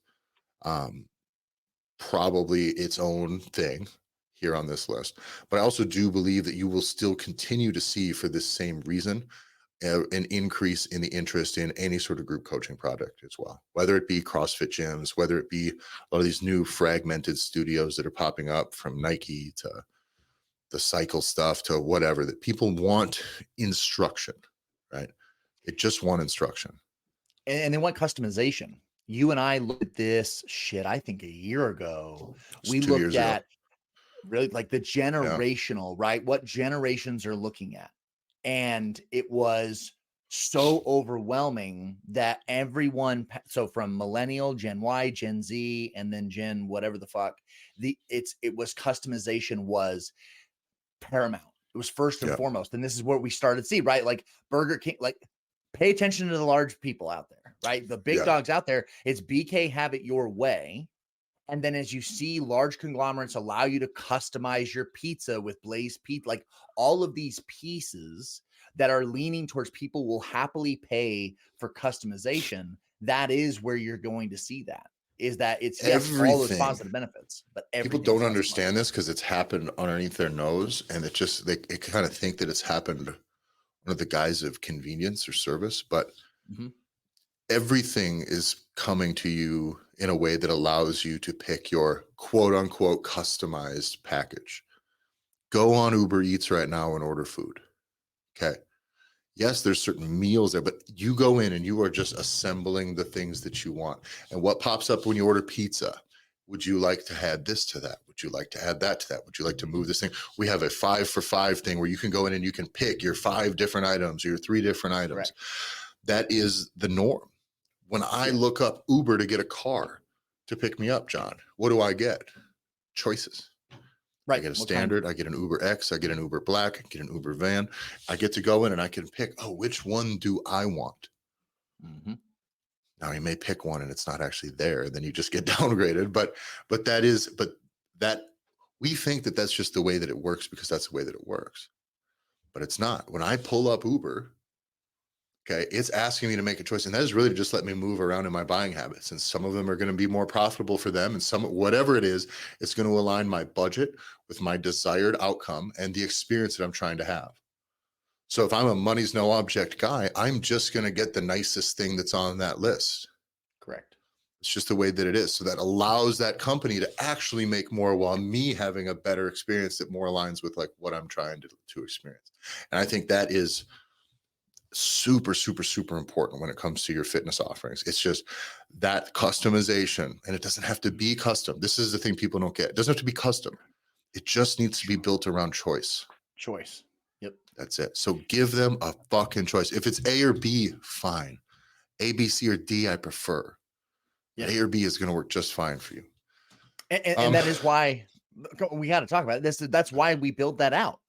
um, probably its own thing here on this list. But I also do believe that you will still continue to see, for this same reason, an increase in the interest in any sort of group coaching product as well, whether it be CrossFit gyms, whether it be a lot of these new fragmented studios that are popping up from Nike to the cycle stuff to whatever, that people want instruction, right? They just want instruction. And they want customization. You and I looked at this shit, I think a year ago. It's We two looked years ago. at really like the Yeah. generational, right? What generations are looking at. And it was so overwhelming that so from millennial, Gen Y, Gen Z, and then Gen whatever the fuck, it was customization was paramount. It was first and Yeah. foremost. And this is what we started to see, right? Like Burger King, like pay attention to the large people out there, right? The big Yeah. dogs out there. It's BK, have it your way. And then as you see large conglomerates allow you to customize your pizza with Blaze Pizza, like all of these pieces that are leaning towards people will happily pay for customization, that is where you're going to see that. Is that it's yes, all those Everything. positive benefits, but People everything's don't customized. understand this because it's happened underneath their nose, and they kind of think that it's happened under the guise of convenience or service, but Mhm. everything is coming to you in a way that allows you to pick your quote unquote customized package. Go on Uber Eats right now and order food. Okay. Yes, there's certain meals there, but you go in and you are just assembling the things that you want. And what pops up when you order pizza? Would you like to add this to that? Would you like to add that to that? Would you like to move this thing? We have a 5 for 5 thing where you can go in and you can pick your 5 different items or your 3 different items. Correct. That is the norm. When I look up Uber to get a car to pick me up, John, what do I get? Choices. Right. I get a What kind? standard, I get an Uber X, I get an Uber Black, I get an Uber van. I get to go in and I can pick, oh, which one do I want? Mhm. Now you may pick one and it's not actually there, then you just get downgraded. But that we think that that's just the way that it works because that's the way that it works. But it's not. When I pull up Uber, okay, it's asking me to make a choice, and that is really to just let me move around in my buying habits. And some of them are going to be more profitable for them, and some whatever it is, it's going to align my budget with my desired outcome and the experience that I'm trying to have. So if I'm a money's no object guy, I'm just going to get the nicest thing that's on that list. Correct. It's just the way that it is. So that allows that company to actually make more while me having a better experience that more aligns with like what I'm trying to experience. And I think that is super, super, super important when it comes to your fitness offerings. It's just that customization, and it doesn't have to be custom. This is the thing people don't get. It doesn't have to be custom. It just needs to be built around choice. Choice. Yep. That's it. So give them a fucking choice. If it's A or B, fine. A, B, C, or D, I prefer. Yeah. A or B is going to work just fine for you. And that is why we got to talk about this. That's why we build that out.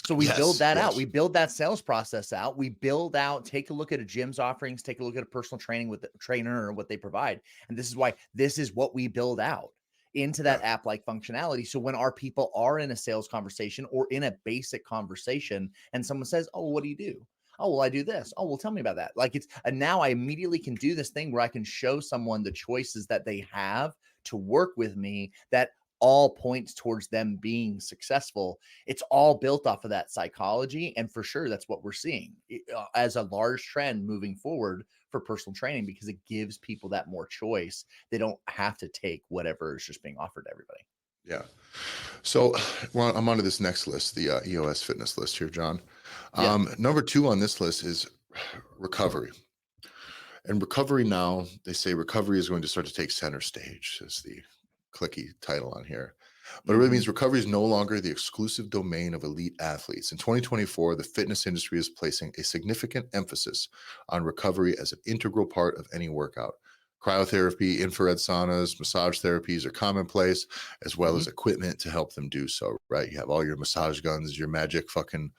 So we build that out. We build that sales process out. We build out, take a look at a gym's offerings, take a look at a personal training with the trainer or what they provide. And this is why this is what we build out into that app-like functionality. So when our people are in a sales conversation or in a basic conversation and someone says, oh, what do you do? Oh, well, I do this. Oh, well, tell me about that. Like and now I immediately can do this thing where I can show someone the choices that they have to work with me that all points towards them being successful. It's all built off of that psychology. And for sure, that's what we're seeing as a large trend moving forward for personal training, because it gives people that more choice. They don't have to take whatever is just being offered to everybody. Yeah. So I'm onto this next list, the EOS fitness list here, John. Number 2 on this list is recovery. And recovery now, they say recovery is going to start to take center stage, is the clicky title on here. But it really means recovery is no longer the exclusive domain of elite athletes. In 2024, the fitness industry is placing a significant emphasis on recovery as an integral part of any workout. Cryotherapy, infrared saunas, massage therapies are commonplace, as well as equipment to help them do so, right? You have all your massage guns, your magic fucking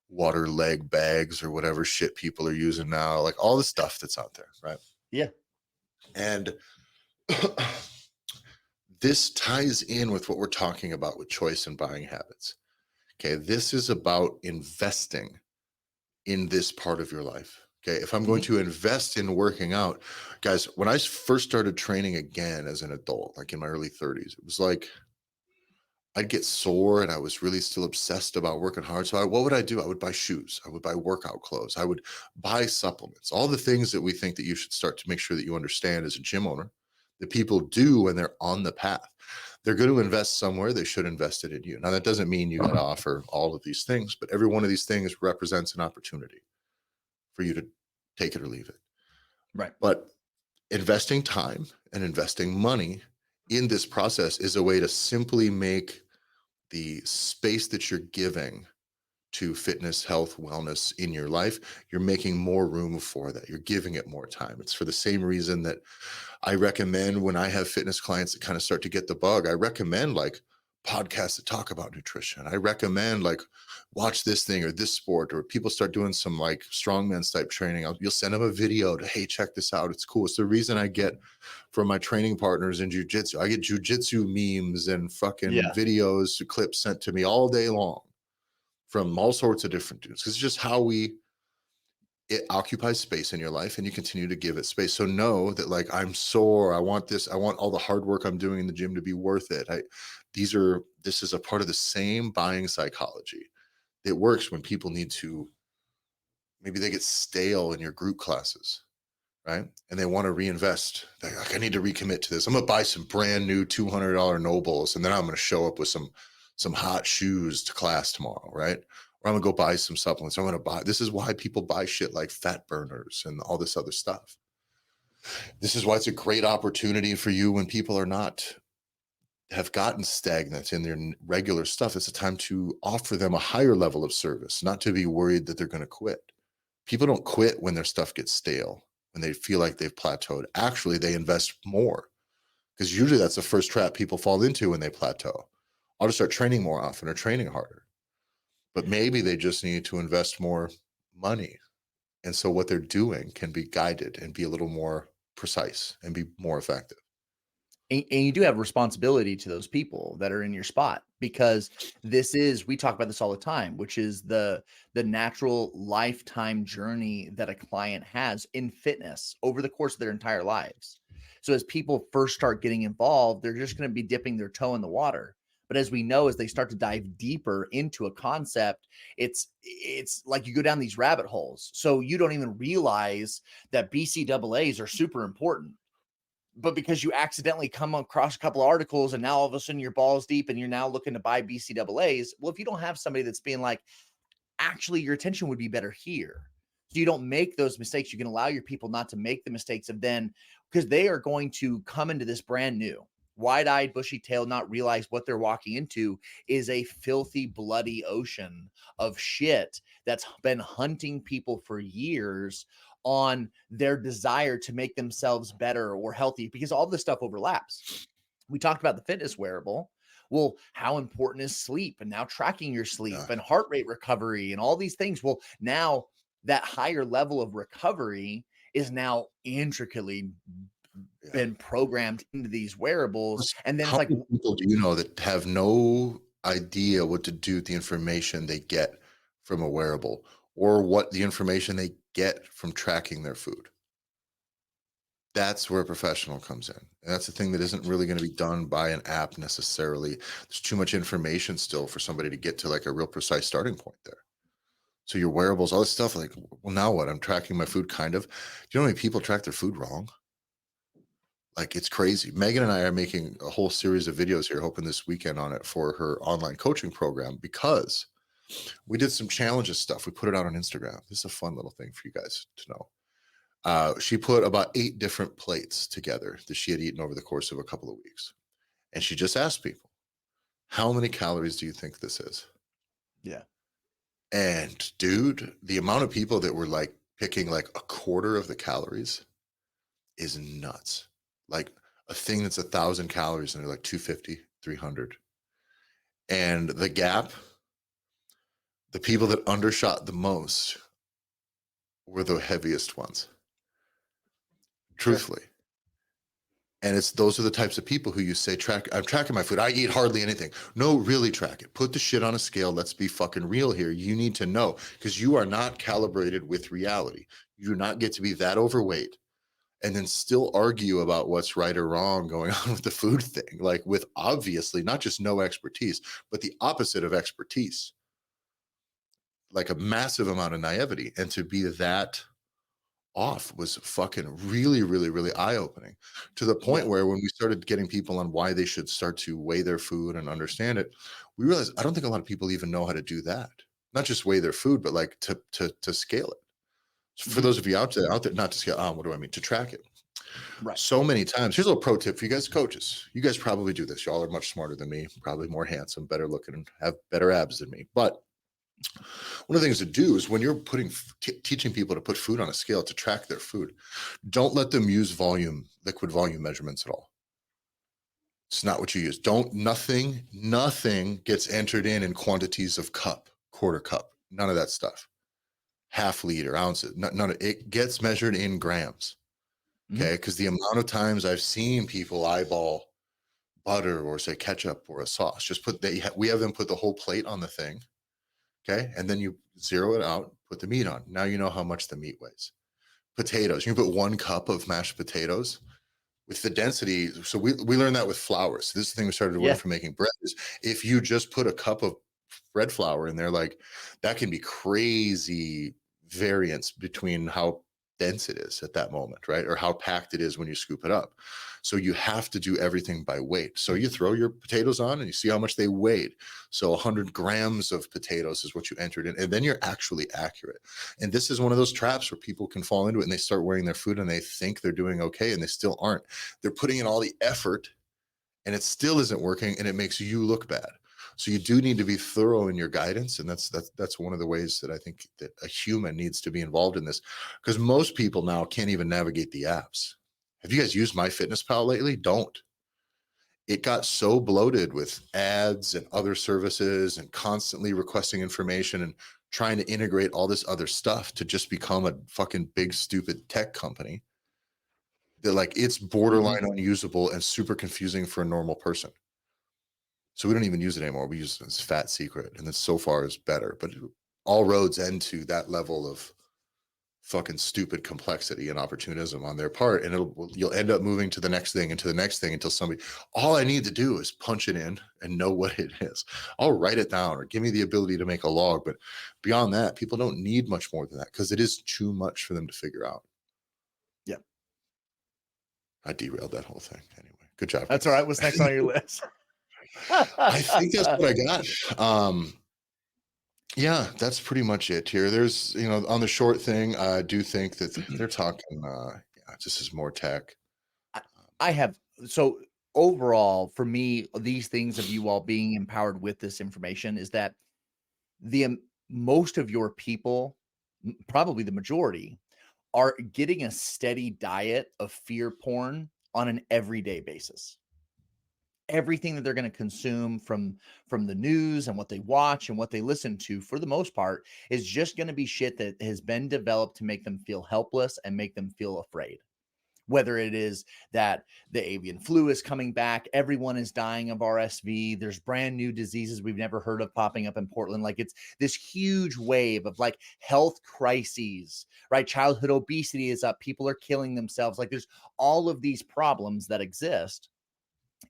water leg bags or whatever shit people are using now, like all the stuff that's out there, right? Yeah. And this ties in with what we're talking about with choice and buying habits. Okay, this is about investing in this part of your life. Okay, if I'm going to invest in working out, guys, when I first started training again as an adult, like in my early 30s, it was like I'd get sore and I was really still obsessed about working hard. So what would I do? I would buy shoes. I would buy workout clothes. I would buy supplements, all the things that we think that you should start to make sure that you understand as a gym owner that people do when they're on the path. They're going to invest somewhere. They should invest it in you. Now, that doesn't mean you got to offer all of these things, but every one of these things represents an opportunity for you to take it or leave it. Right. But investing time and investing money in this process is a way to simply make the space that you're giving to fitness, health, wellness in your life, you're making more room for that. You're giving it more time. It's for the same reason that I recommend when I have fitness clients that kind of start to get the bug, I recommend like podcasts that talk about nutrition. I recommend like watch this thing or this sport, or people start doing some like strongman type training. You'll send them a video to, hey, check this out. It's cool. It's the reason I get from my training partners in jujitsu. I get jujitsu memes and fucking videos, clips sent to me all day long from all sorts of different dudes. Because it's just how it occupies space in your life and you continue to give it space. So know that like, I'm sore. I want this. I want all the hard work I'm doing in the gym to be worth it. This is a part of the same buying psychology. It works when people need to, maybe they get stale in your group classes, right? And they want to reinvest. They're like, I need to recommit to this. I'm going to buy some brand new $200 Nobles. And then I'm going to show up with some hot shoes to class tomorrow, right? Or I'm gonna go buy some supplements. I'm gonna buy, this is why people buy shit like fat burners and all this other stuff. This is why it's a great opportunity for you when people are not have gotten stagnant in their regular stuff, it's a time to offer them a higher level of service, not to be worried that they're going to quit. People don't quit when their stuff gets stale, when they feel like they've plateaued. Actually, they invest more because usually that's the first trap people fall into when they plateau. I'll just start training more often or training harder. But maybe they just need to invest more money. And so what they're doing can be guided and be a little more precise and be more effective. And you do have responsibility to those people that are in your spot, because we talk about this all the time, which is the natural lifetime journey that a client has in fitness over the course of their entire lives. So as people first start getting involved, they're just going to be dipping their toe in the water. But as we know, as they start to dive deeper into a concept, it's like you go down these rabbit holes. So you don't even realize that BCAAs are super important. But because you accidentally come across a couple of articles and now all of a sudden you're balls deep and you're now looking to buy BCAAs, well, if you don't have somebody that's being like, actually, your attention would be better here. So you don't make those mistakes. You can allow your people not to make the mistakes of then, because they are going to come into this brand new, wide-eyed, bushy-tailed, not realize what they're walking into is a filthy, bloody ocean of shit that's been hunting people for years on their desire to make themselves better or healthy, because all this stuff overlaps. We talked about the fitness wearable. Well, how important is sleep, and now tracking your sleep and heart rate recovery and all these things? Well, now that higher level of recovery is now intricately been programmed into these wearables. And then it's How like, many people do you know that have no idea what to do with the information they get from a wearable or what the information they get from tracking their food? That's where a professional comes in. And that's the thing that isn't really going to be done by an app necessarily. There's too much information still for somebody to get to like a real precise starting point there. So your wearables, all this stuff, like, well, now what? I'm tracking my food kind of. Do you know how many people track their food wrong? Like, it's crazy. Megan and I are making a whole series of videos here, hoping this weekend on it for her online coaching program, because we did some challenges stuff. We put it out on Instagram. This is a fun little thing for you guys to know. She put about 8 different plates together that she had eaten over the course of a couple of weeks. And she just asked people, how many calories do you think this is? yeah, And dude, the amount of people that were like picking like a quarter of the calories is nuts. Like a thing that's 1,000 calories and they're like 250, 300. And the gap, the people that undershot the most were the heaviest ones, sure. truthfully. And those are the types of people who you say, I'm tracking my food. I eat hardly anything. No, really track it. Put the shit on a scale. Let's be fucking real here. You need to know, because you are not calibrated with reality. You do not get to be that overweight and then still argue about what's right or wrong going on with the food thing, like with obviously not just no expertise, but the opposite of expertise, like a massive amount of naivety. And to be that off was fucking really, really, really eye-opening, to the point Yeah. where when we started getting people on why they should start to weigh their food and understand it, we realized I don't think a lot of people even know how to do that. Not just weigh their food, but like to scale it. So for Mhm. those of you out there, not to scale, what do I mean? To track it. Right. So many times. Here's a little pro tip for you guys, coaches. You guys probably do this. Y'all are much smarter than me, probably more handsome, better looking, and have better abs than me. But one of the things to do is when you're teaching people to put food on a scale to track their food, don't let them use liquid volume measurements at all. It's not what you use. Nothing gets entered in quantities of cup, quarter cup, none of that stuff. Half liter, ounces, none of it gets measured in grams. Mhm. Okay. Because the amount of times I've seen people eyeball butter or say ketchup or a sauce, we have them put the whole plate on the thing. Okay. And then you zero it out, put the meat on. Now you know how much the meat weighs. Potatoes, you can put 1 cup of mashed potatoes with the density. So we learned that with flour. So this is the thing we started to learn Yeah. from making bread is if you just put a cup of bread flour in there, like that can be crazy variance between how dense it is at that moment, right? Or how packed it is when you scoop it up. So you have to do everything by weight. So you throw your potatoes on and you see how much they weighed. So 100 grams of potatoes is what you entered in, and then you're actually accurate. And this is one of those traps where people can fall into it and they start weighing their food and they think they're doing okay and they still aren't. They're putting in all the effort and it still isn't working, and it makes you look bad. So you do need to be thorough in your guidance, and that's one of the ways that I think that a human needs to be involved in this, because most people now can't even navigate the apps. Have you guys used MyFitnessPal lately? Don't. It got so bloated with ads and other services and constantly requesting information and trying to integrate all this other stuff to just become a fucking big stupid tech company that, like, it's Mhm. borderline unusable and super confusing for a normal person. So we don't even use it anymore. We use it as fat secret, and then so far is better. But all roads end to that level of fucking stupid complexity and opportunism on their part, and you'll end up moving to the next thing and to the next thing until somebody. All I need to do is punch it in and know what it is. I'll write it down or give me the ability to make a log. But beyond that, people don't need much more than that because it is too much for them to figure out. Yeah. I derailed that whole thing anyway. Good job, That's all right. guys. What's next on your list? I think that's what I got. Yeah, that's pretty much it here. There's, on the short thing, I do think that they're talking, yeah, this is more tech. I I have so overall for me, these things of you all being empowered with this information is that the most of your people, probably the majority, are getting a steady diet of fear porn on an everyday basis. Everything that they're going to consume from the news and what they watch and what they listen to for the most part is just going to be shit that has been developed to make them feel helpless and make them feel afraid. Whether it is that the avian flu is coming back, everyone is dying of RSV, there's brand new diseases we've never heard of popping up in Portland. Like it's this huge wave of like health crises, right? Childhood obesity is up, people are killing themselves. Like there's all of these problems that exist,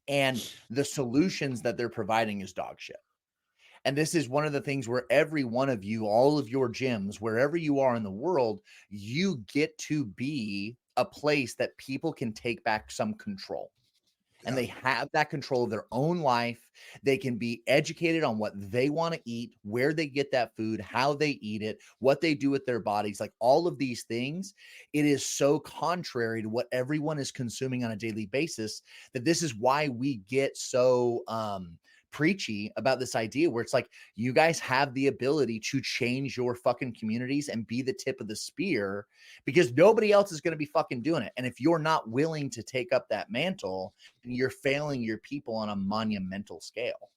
and the solutions that they're providing is dog shit. And this is one of the things where every one of you, all of your gyms, wherever you are in the world, you get to be a place that people can take back some control. And Yeah. they have that control of their own life. They can be educated on what they want to eat, where they get that food, how they eat it, what they do with their bodies, like all of these things. It is so contrary to what everyone is consuming on a daily basis that this is why we get so preachy about this idea where it's like you guys have the ability to change your fucking communities and be the tip of the spear because nobody else is going to be fucking doing it. And if you're not willing to take up that mantle, you're failing your people on a monumental scale.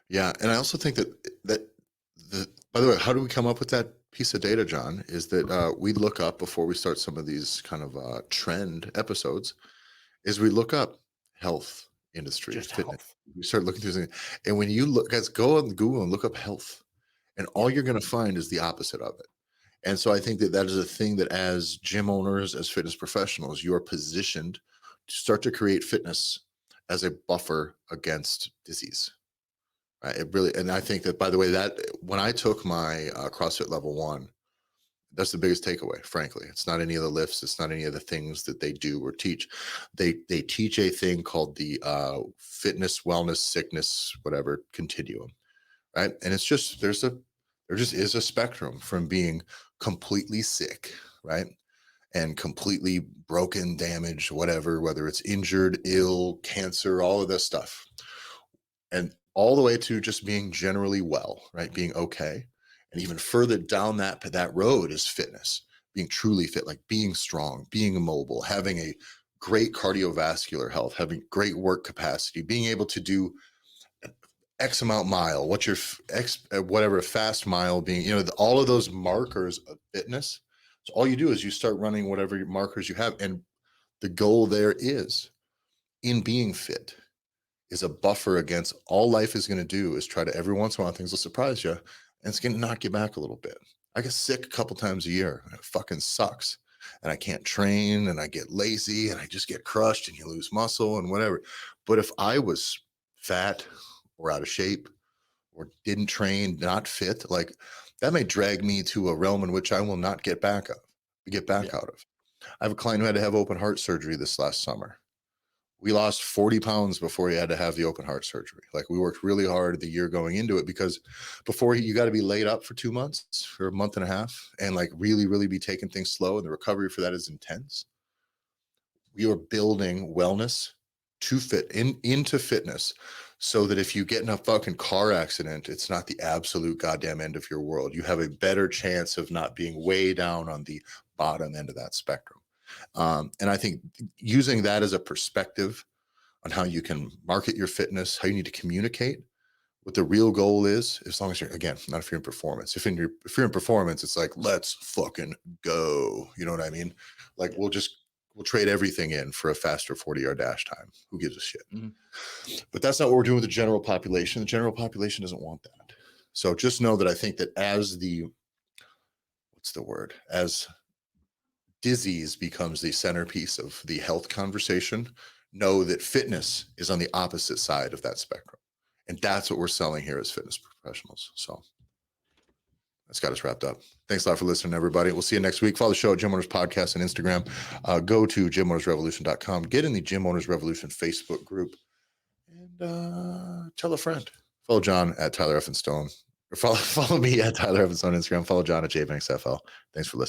Yeah, and I also think that the by the way, how do we come up with that piece of data, John? Is that we look up before we start some of these kind of trend episodes, is we look up health industry, Just fitness. health. We start looking through things. And when you look, guys, go on Google and look up health, and Yeah. all you're going to find is the opposite of it. And so I think that that is a thing that as gym owners, as fitness professionals, you are positioned to start to create fitness as a buffer against disease. Right? It really, and I think that, by the way, that when I took my CrossFit level one, that's the biggest takeaway. Frankly, it's not any of the lifts, it's not any of the things that they do or teach. They teach a thing called the fitness, wellness, sickness, whatever continuum, right? And it's just there just is a spectrum from being completely sick, right? And completely broken, damaged, whatever, whether it's injured, ill, cancer, all of this stuff, and all the way to just being generally well, right? Being okay. And even further down that road is fitness, being truly fit, like being strong, being mobile, having a great cardiovascular health, having great work capacity, being able to do X amount mile, what's your X, whatever fast mile being, all of those markers of fitness. So all you do is you start running whatever markers you have. And the goal there is in being fit is a buffer against all life is going to do is try to every once in a while things will surprise you and it's going to knock you back a little bit. I get sick a couple times a year and it fucking sucks. And I can't train and I get lazy and I just get crushed and you lose muscle and whatever. But if I was fat or out of shape or didn't train, not fit, like that may drag me to a realm in which I will not get back Yeah. out of. I have a client who had to have open heart surgery this last summer. We lost 40 pounds before he had to have the open heart surgery. Like we worked really hard the year going into it because you got to be laid up for 2 months, for a month and a half, and like really, really be taking things slow. And the recovery for that is intense. We are building wellness to fit into fitness, so that if you get in a fucking car accident, it's not the absolute goddamn end of your world. You have a better chance of not being way down on the bottom end of that spectrum. And I think using that as a perspective on how you can market your fitness, how you need to communicate what the real goal is, as long as you're, again, not if you're in performance. If you're in performance, it's like, let's fucking go. You know what I mean? Like we'll trade everything in for a faster 40-yard dash time. Who gives a shit? Mhm. But that's not what we're doing with the general population. The general population doesn't want that. So just know that I think that as as disease becomes the centerpiece of the health conversation, know that fitness is on the opposite side of that spectrum. And that's what we're selling here as fitness professionals. So that's got us wrapped up. Thanks a lot for listening, everybody. We'll see you next week. Follow the show at Gym Owners Podcast on Instagram. Go to gymownersrevolution.com. Get in the Gym Owners Revolution Facebook group. And tell a friend. Follow John at Tyler F. and Stone. Or follow me at Tyler F. and Stone on Instagram. Follow John at JBanksFL. Thanks for listening.